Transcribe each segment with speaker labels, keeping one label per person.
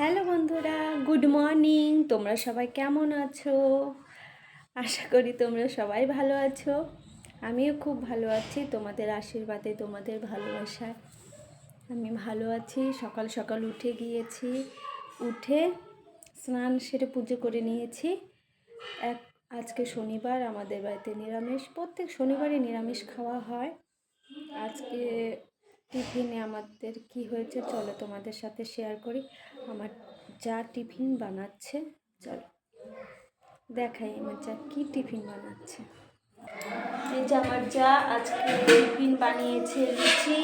Speaker 1: Hello বন্ধুরা, good morning. তোমরা সবাই কেমন আছো? আশা করি তোমরা সবাই ভালো আছো। আমিও খুব ভালো আছি, তোমাদের আশীর্বাদে, তোমাদের ভালোবাসায় আমি ভালো আছি। সকাল সকাল উঠে গিয়েছি, উঠে স্নান সেরে পুজো করে নিয়েছি। আজকে শনিবার, আমাদের বাড়িতে নিরামিষ। প্রত্যেক শনিবারই নিরামিষ খাওয়া হয়। আজকে টিফিনে আমাদের কি হয়েছে চলো তোমাদের সাথে শেয়ার করি। আমার যা টিফিন বানাচ্ছে, চলো দেখাই আমার যা কি টিফিন বানাচ্ছে। এই যে আমার যা আজকে টিফিন বানিয়েছে লুচি,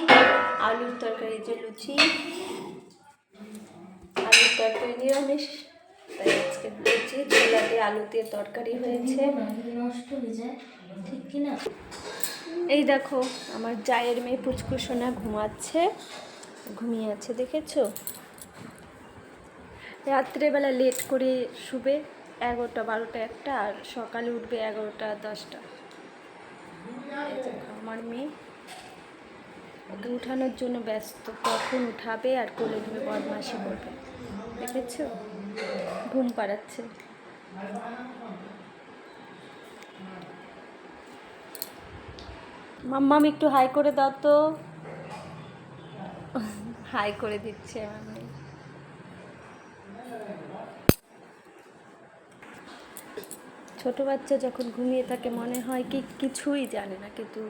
Speaker 1: আলুর তরকারি। যে লুচি আলুর তরকারি নিরামিষ, তাই আজকে লুচি ছোলা দিয়ে আলু দিয়ে তরকারি হয়েছে।
Speaker 2: নষ্ট হয়ে যায়, ঠিক কিনা?
Speaker 1: এই দেখো আমার জায়ের মেয়ে পুচকুসোনা ঘুমাচ্ছে, ঘুমিয়ে আছে, দেখেছো? রাত্রেবেলা লেট করে শুবে, 11টা 12টা 1টা, আর সকালে উঠবে 11টা 10টা। এই দেখো আমার মেয়ে, ওকে উঠানোর জন্য ব্যস্ত, কখন উঠাবে আর কোলে নেবে, বদমাশি করবে। দেখেছো ঘুম পাড়াচ্ছে। মাম্মাম একটু হাই করে দাও তো। হাই করে দিচ্ছে আমার মেয়ে। ছোট বাচ্চা যখন ঘুমিয়ে থাকে মনে হয় কি কিছুই জানে না, কিন্তু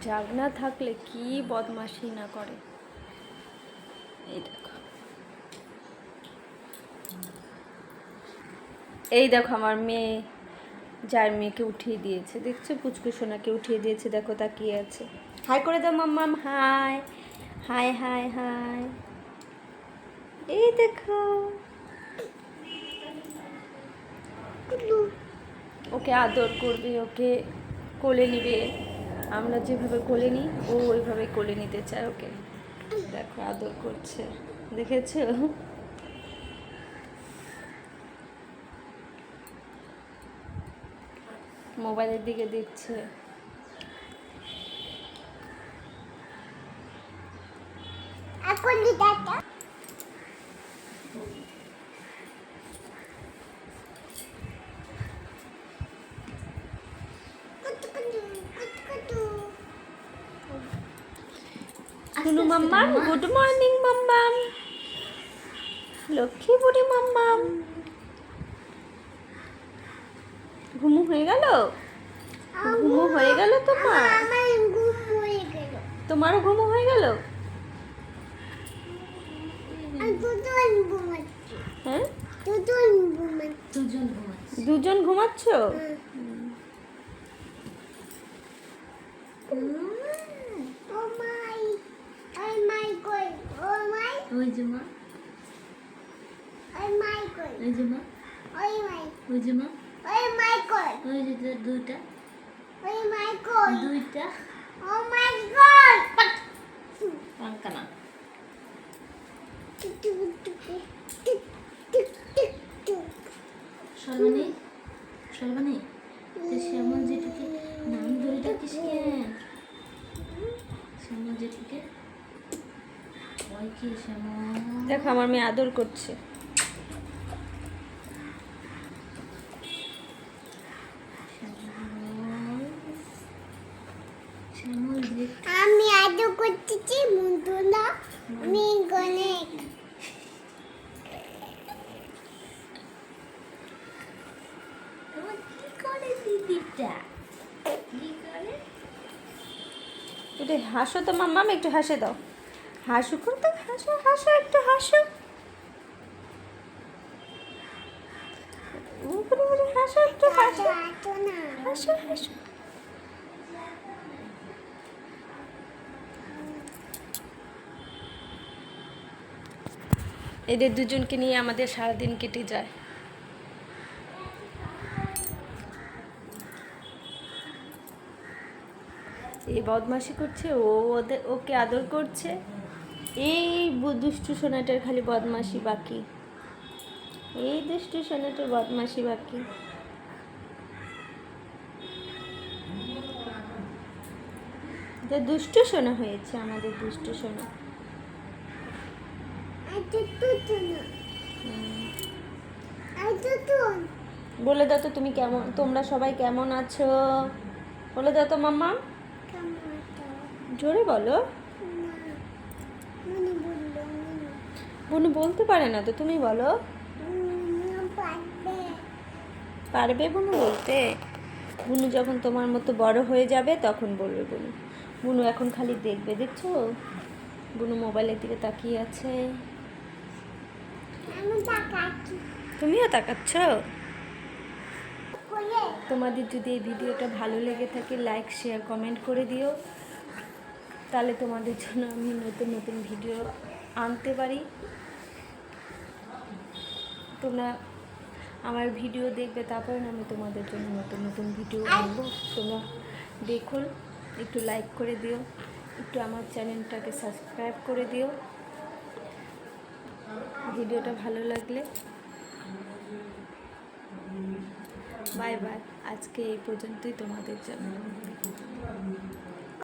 Speaker 1: জাগনা থাকলে কি বদমাশি না করে। এই দেখো, এই দেখো আমার মেয়ে, যার মেয়েকে উঠিয়ে দিয়েছে, দেখছো? পুচকু সোনাকে উঠিয়ে দিয়েছে, দেখো তাকিয়ে আছে। হাই করে দাও মাম্মাম, হাই হাই হাই হাই। এই দেখো, ওকে আদর করবে, ওকে কোলে নিবে। আমরা যেভাবে কোলে নিই ও ওইভাবে কোলে নিতে চায় ওকে। দেখো আদর করছে, দেখেছো? মোবাইলের দিকে দেখছে। শুনু মাম্মাম, গুড মর্নিং মাম্মাম, লক্ষ্মী বুড়ি মাম্মাম। ঘুমু হয়ে গেল? ঘুমু হয়ে গেল তোমার? তোমারও ঘুমু হয়ে গেল? হ্যাঁ, দুজন ঘুমাচ্ছ?
Speaker 2: ওই যে মা, ওই যে মা, ওই যে মা, ওই যে দুইটা, দুইটা পাঙ্কা না। সর্বাণী, সর্বাণী, শ্যামল জেঠুকে নাম ধরে ডাকিস কেন? শ্যামল জেঠুকে ওই কি শ্যামল?
Speaker 1: দেখো আমার মেয়ে আদর করছে।
Speaker 3: আমি আদর করতেছি মুন্ডুলা, আমি গনেক।
Speaker 2: কি করে দিদিটা, কি করে?
Speaker 1: একটু হাসো তো মাম্মাম, একটু হাসে দাও। হাসু তো, হাসো হাসো, একটু হাসো। হাসো, একটু হাসো, হাসো হাসো। এদের দুজনকে নিয়ে আমাদের সারাদিন কেটে যায়। এই বদমাশি করছে, ওকে আদর করছে। এই দুষ্টু সোনাটার খালি বদমাশি বাকি, এই দুষ্টু সোনাটার বদমাশি বাকি। দুষ্টু সোনা হয়েছে আমাদের দুষ্টু সোনা। বলে দাও তো তুমি কেমন, তোমরা সবাই কেমন আছো বলে দাও তো মাম্মা, জোরে বলো। বুনু বলতে পারে না তো, তুমি বলো। পারবে বুনু বলতে? বুনু যখন তোমার মতো বড় হয়ে যাবে তখন বলবে বুনু। বুনু এখন খালি দেখবে, দেখছো বুনু মোবাইলের দিকে তাকিয়ে আছে। তুমিও তাকাচ্ছ? তোমাদের যদি এই ভিডিওটা ভালো লেগে থাকে লাইক শেয়ার কমেন্ট করে দিও, তাহলে তোমাদের জন্য আমি নতুন নতুন ভিডিও আনতে পারি। তোমরা আমার ভিডিও দেখবে, তারপরে আমি তোমাদের জন্য নতুন নতুন ভিডিও আনবো। তোমরা দেখো, একটু লাইক করে দিও, একটু আমার চ্যানেলটাকে সাবস্ক্রাইব করে দিও ভিডিওটা ভালো লাগলে। বাই বাই, আজকে এই পর্যন্তই তোমাদের জন্য।